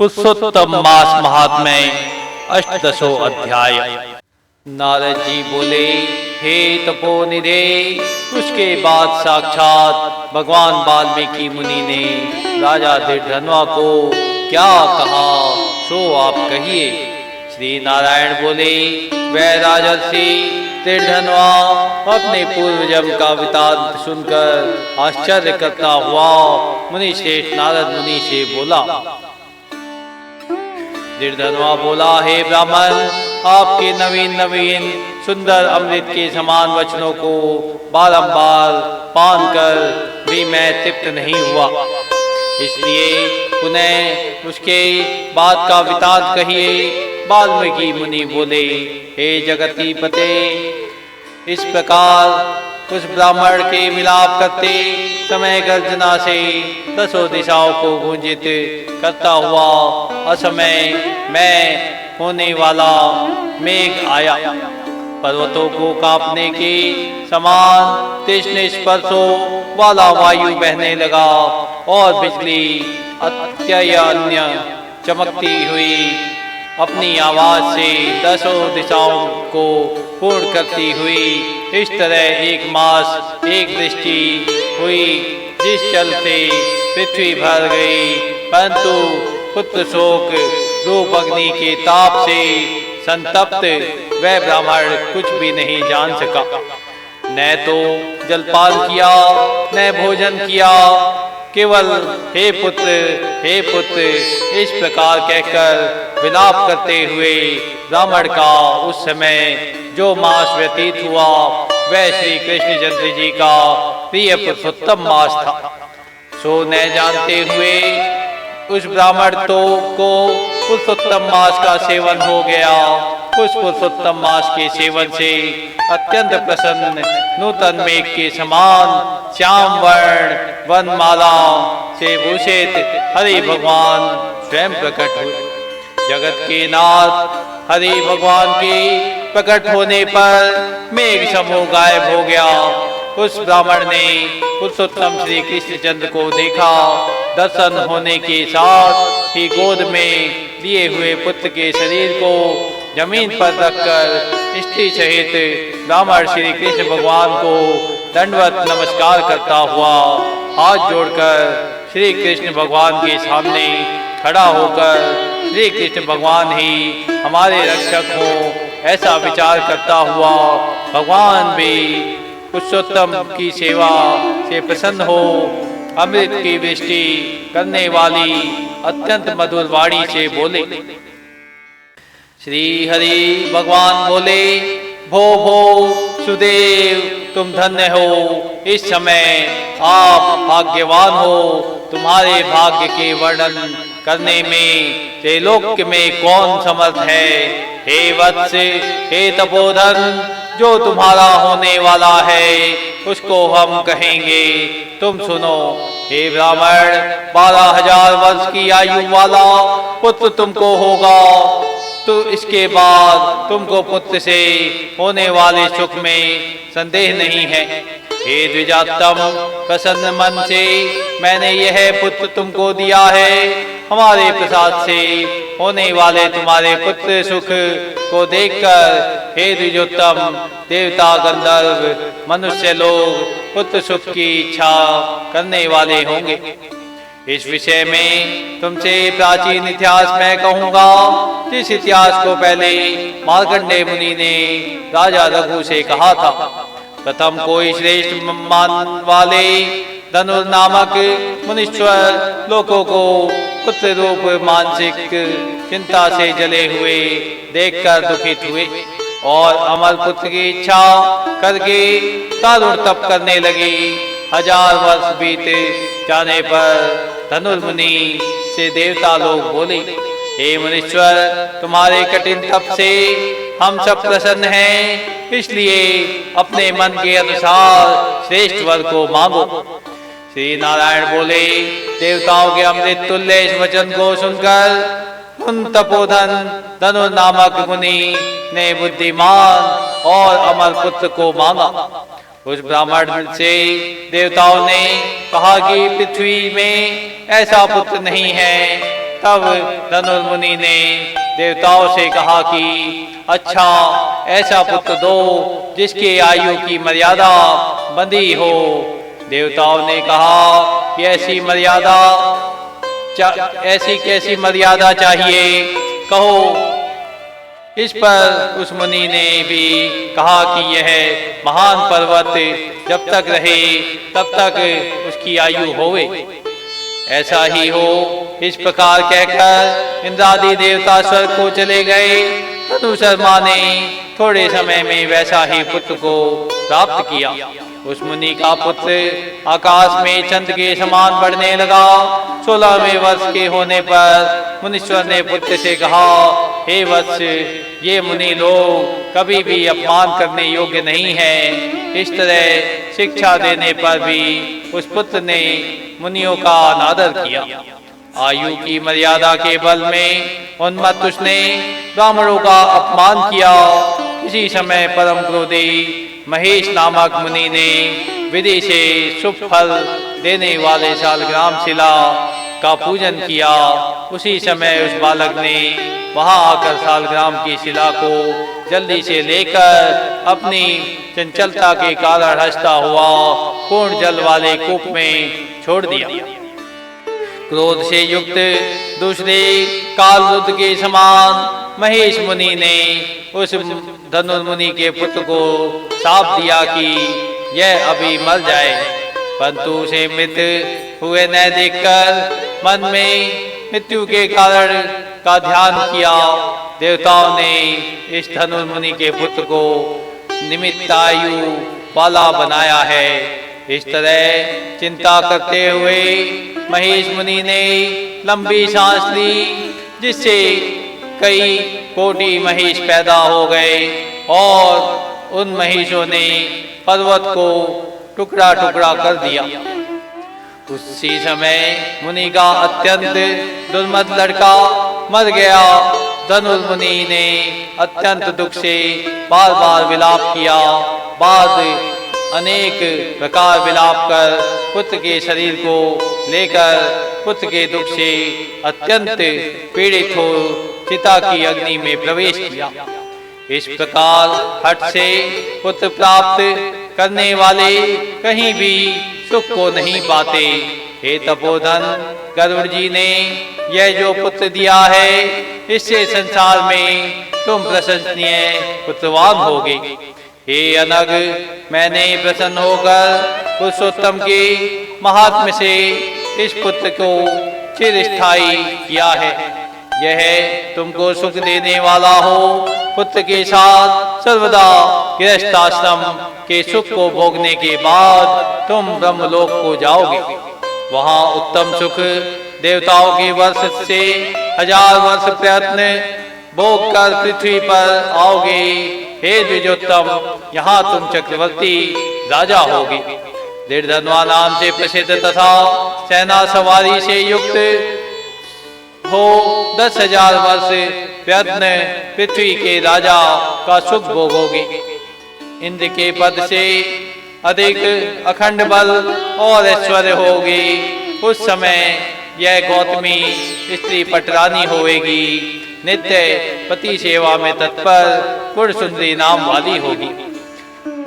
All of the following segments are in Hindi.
पुरुषोत्तम मास महात्म्य अष्टदशो अध्याय। नारद जी बोले, हे तपोनिधे। उसके बाद साक्षात भगवान वाल्मीकि मुनि ने राजा दृढ़धनवा को क्या कहा सो आप कहिए। श्री नारायण बोले, वह राजर्षि दृढ़धनवा अपने पूर्वजन्म का वृतांत सुनकर आश्चर्य करता हुआ मुनि श्रेष्ठ नारद मुनि से बोला। दृढ़धनवा बोला, हे ब्राह्मण, आपके नवीन नवीन सुंदर अमृत के समान वचनों को बारंबार पान कर भी मैं तृप्त नहीं हुआ, इसलिए पुनः उसके बाद का वृतांत कहिए। वाल्मीकि मुनि बोले, हे जगतीपते, इस प्रकार उस ब्राह्मण के मिलाप करते समय गर्जना से दसों दिशाओं को गूंजित करता हुआ असमय मैं होने वाला मेघ आया। पर्वतों को कांपने के समान तीक्ष्ण स्पर्शों वाला वायु बहने लगा और बिजली अत्यन्य चमकती हुई अपनी आवाज से दसों दिशाओं को पूर्ण करती हुई इस तरह एक मास एक दृष्टि हुई, जिस जल से पृथ्वी भर गई, परंतु पुत्र शोक रूप अग्नि के ताप से संतप्त वह ब्राह्मण कुछ भी नहीं जान सका। न तो जलपान किया न भोजन किया, केवल हे पुत्र इस प्रकार कहकर विलाप करते हुए ब्राह्मण का उस समय जो मास व्यतीत हुआ वह श्री कृष्णचंद्र जी का प्रिय पुरुषोत्तम मास था। सो न जानते हुए उस ब्राह्मण को पुरुषोत्तम मास का सेवन हो गया। उस पुरुषोत्तम मास के सेवन से अत्यंत प्रसन्न नूतन मेघ के समान श्याम वर्ण वनमाला से भूषित हरि भगवान स्वयं प्रकट हुए। जगत के नाथ हरि भगवान के प्रकट होने पर मेघ समूह गायब हो गया। उस ब्राह्मण ने पुरुषोत्तम श्री कृष्णचंद्र को देखा। दर्शन होने के साथ ही गोद में लिए हुए पुत्र के शरीर को जमीन पर रखकर स्त्री सहित ब्राह्मण श्री कृष्ण भगवान को दंडवत नमस्कार करता हुआ हाथ जोड़कर श्री कृष्ण भगवान के सामने खड़ा होकर श्री कृष्ण भगवान ही हमारे रक्षक हो ऐसा विचार करता हुआ भगवान भी पुरुषोत्तम की सेवा से प्रसन्न हो अमृत की वृष्टि करने वाली अत्यंत मधुर वाणी से बोले। श्री हरि भगवान बोले, भो सुदेव, तुम धन्य हो। इस समय आप भाग्यवान हो। तुम्हारे भाग्य के वर्णन करने में त्रैलोक्य में कौन समर्थ है। हे वत्स, हे तपोधन, जो तुम्हारा होने वाला है उसको हम कहेंगे, तुम सुनो। हे ब्राह्मण, 12,000 वर्ष की आयु वाला पुत्र तुमको होगा, तो इसके बाद तुमको पुत्र से होने वाले सुख में संदेह नहीं है। हे द्विजातम, प्रसन्न मन से मैंने यह पुत्र तुमको दिया है। हमारे प्रसाद से होने वाले तुम्हारे पुत्र सुख को देखकर हे द्विजोत्तम, देवता गंधर्व मनुष्य लोग पुत्र सुख की इच्छा करने वाले होंगे। इस विषय में तुमसे प्राचीन इतिहास मैं कहूँगा, जिस इतिहास को पहले मार्कंडेय मुनि ने राजा रघु से कहा था। प्रथम कोई श्रेष्ठ मान वाले धनुर नामक मुनीश्वर लोगों को पुत्र रूप मानसिक चिंता से जले हुए देखकर दुखित हुए और अमर पुत्र की इच्छा करके दारुण तप करने लगे। 1000 वर्ष बीत जाने पर धनुर्मुनि से देवता लोग बोले, हे मुनीश्वर, तुम्हारे कठिन तप से हम सब प्रसन्न हैं, इसलिए अपने मन के अनुसार श्रेष्ठ वर को मांगो। श्री नारायण बोले, देवताओं के अमृत तुल्य इस वचन को सुनकर उन तपोधन धनुर नामक मुनि ने बुद्धिमान और अमर पुत्र को मांगा। उस ब्राह्मण से देवताओं ने कहा कि पृथ्वी में ऐसा पुत्र नहीं है तब धनुर्मुनि ने देवताओं से कहा कि अच्छा, ऐसा पुत्र दो जिसके आयु की मर्यादा बंधी हो। देवताओं ने कहा कि ऐसी कैसी मर्यादा चाहिए, कहो। इस पर उस मुनि ने भी कहा कि यह महान पर्वत जब तक रहे तब तक उसकी आयु होवे। ऐसा ही हो। इस प्रकार कहकर इंद्रादि देवता स्वर्ग को चले गए। धनु शर्मा ने थोड़े समय में वैसा ही पुत्र को प्राप्त किया। उस मुनि का पुत्र आकाश में चंद्र के समान बढ़ने लगा। 16वें वर्ष के होने पर मुनीश्वर ने पुत्र से कहा, हे वत्स, ये मुनि लोग कभी भी अपमान करने योग्य नहीं है। इस तरह शिक्षा देने पर भी उस पुत्र ने मुनियों का अनादर किया। आयु की मर्यादा के बल में उन्मत्त उसने ब्राह्मणों का अपमान किया। इसी समय परम क्रोधी महेश नामक मुनि ने विधि से शुभ फल देने वाले शालग्राम शिला का पूजन किया। उसी समय उस बालक ने वहां आकर शालग्राम की शिला को जल्दी से लेकर अपनी चंचलता के कारण हंसता हुआ पूर्ण जल वाले कूप में छोड़ दिया। क्रोध से युक्त दूसरे कालरुद्र के समान महेश मुनि ने उस धनुर्मुनि के पुत्र को शाप दिया कि यह अभी मर जाए, परंतु उसे मृत हुए न देखकर मन में मृत्यु के कारण का ध्यान किया। देवताओं ने इस धनुर्मुनि के पुत्र को निमित्तायु वाला बनाया है। इस तरह चिंता करते हुए महेश मुनि ने लंबी सांस ली, जिससे कई कोटि महेश पैदा हो गए और उन महेशों ने पर्वत को टुकड़ा टुकड़ा कर दिया। उसी समय मुनि का अत्यंत दुर्मत लड़का मर गया। धनुर्मुनि ने अत्यंत दुख से बार बार विलाप किया। बाद अनेक प्रकार विलाप कर पुत्र के शरीर को लेकर पुत्र के दुख से अत्यंत पीड़ित हो चिता की अग्नि में प्रवेश किया। इस प्रकार हठ से पुत्र प्राप्त करने वाले कहीं भी सुख को नहीं पाते। हे तपोधन, गरुड़ जी ने यह जो पुत्र दिया है, इससे संसार में तुम प्रशंसनीय पुत्रवान होगे। हे अनग, मैंने प्रसन्न होकर पुरुषोत्तम के महात्म्य से इस पुत्र को चिरस्थायी किया है। यह तुमको सुख देने वाला हो। पुत्र के साथ सर्वदा गृहस्थाश्रम के सुख को भोगने के बाद तुम ब्रह्मलोक को जाओगे। वहां उत्तम सुख देवताओं के वर्ष से 1000 वर्ष प्रयत्न भोग कर पृथ्वी पर आओगे। हे द्विजोत्तम, यहाँ तुम चक्रवर्ती राजा होगे। दीर्घधनुआ नाम से प्रसिद्ध तथा सेना सवारी से युक्त हो 10,000 वर्ष प्रयत्न पृथ्वी के राजा का सुख भोगोगे। इंद्र के पद से अधिक अखंड बल और ऐश्वर्य होगी। उस समय यह गौतमी स्त्री पटरानी होएगी। नित्य पति सेवा में तत्पर पुर सुंदरी नाम वाली होगी।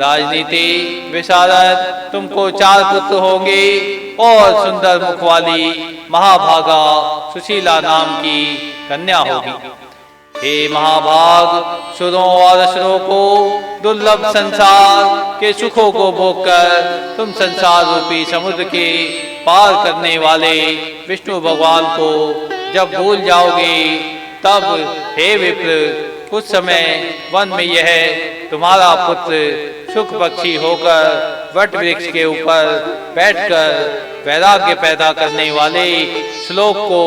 राजनीति विशारद तुमको 4 पुत्र होंगे और सुंदर मुख वाली महाभागा सुशीला नाम की कन्या होगी। हे महाभाग, सुरों और असुरों को दुर्लभ संसार के सुखों को भोगकर तुम संसार रूपी समुद्र के पार करने वाले विष्णु भगवान को जब भूल जाओगे, तब हे विप्र, उस समय वन में यह तुम्हारा पुत्र सुख पक्षी होकर वट वृक्ष के ऊपर बैठकर वैराग्य पैदा करने वाले श्लोक को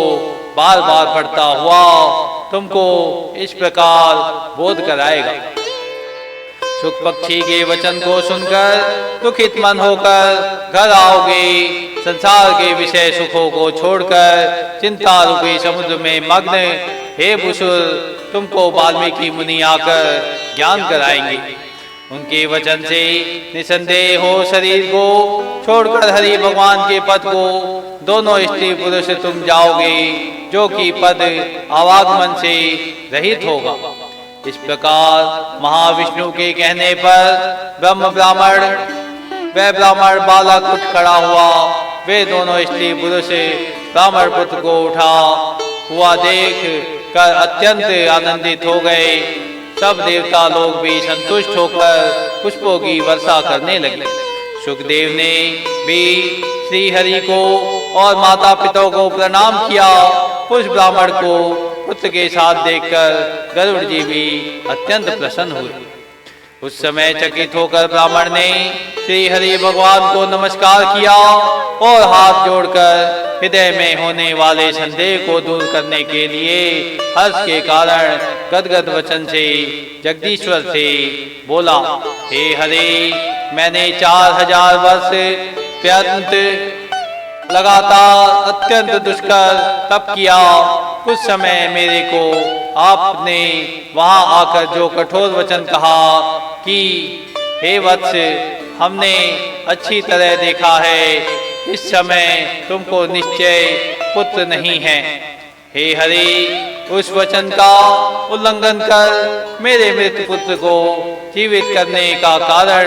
बार बार पढ़ता हुआ तुमको इस प्रकार बोध कराएगा। सुख पक्षी के वचन को सुनकर दुखित मन होकर घर आओगे। संसार के विषय सुखों को छोड़कर चिंता रूपी समुद्र में मग्न हे भुसुर, तुमको वाल्मीकि मुनि आकर ज्ञान कराएंगे। उनके वचन से निसंदेह हो शरीर को छोड़कर हरि भगवान के पद को दोनों स्त्री पुरुष तुम जाओगे। जो कि पद आवागमन से रहित होगा। इस प्रकार महाविष्णु के कहने पर वह ब्राह्मण बालक उठ खड़ा हुआ। वे दोनों स्त्री पुरुष ब्राह्मण पुत्र को उठा हुआ देख कर अत्यंत आनंदित हो गए। सब देवता लोग भी संतुष्ट होकर पुष्पों की वर्षा करने लगे। सुखदेव ने भी श्री हरि को और माता पिता को प्रणाम किया। उस ब्राह्मण को पुत्र के साथ देखकर गरुड़ जी भी अत्यंत प्रसन्न हुए। उस समय चकित होकर ब्राह्मण ने श्री हरि भगवान को नमस्कार किया और हाथ जोड़कर हृदय में होने वाले संदेह को दूर करने के लिए हर्ष के कारण गदगद वचन से जगदीश्वर से बोला, हे हरि, मैंने 4000 वर्ष पर्यंत लगातार अत्यंत दुष्कर तप किया। कुछ समय मेरे को आपने वहां आकर जो कठोर वचन कहा कि हे वत्स, हमने अच्छी तरह देखा है, इस समय तुमको निश्चय पुत्र नहीं है। हे हरि, उस वचन का उल्लंघन कर मेरे मृत पुत्र को जीवित करने का कारण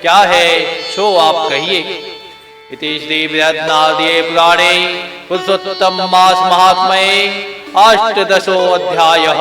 क्या है, सो आप कहिए। इति श्री बृहन्नारदीये पुराणे पुरुषोत्तम मास महात्म्ये 8दशो अध्यायः।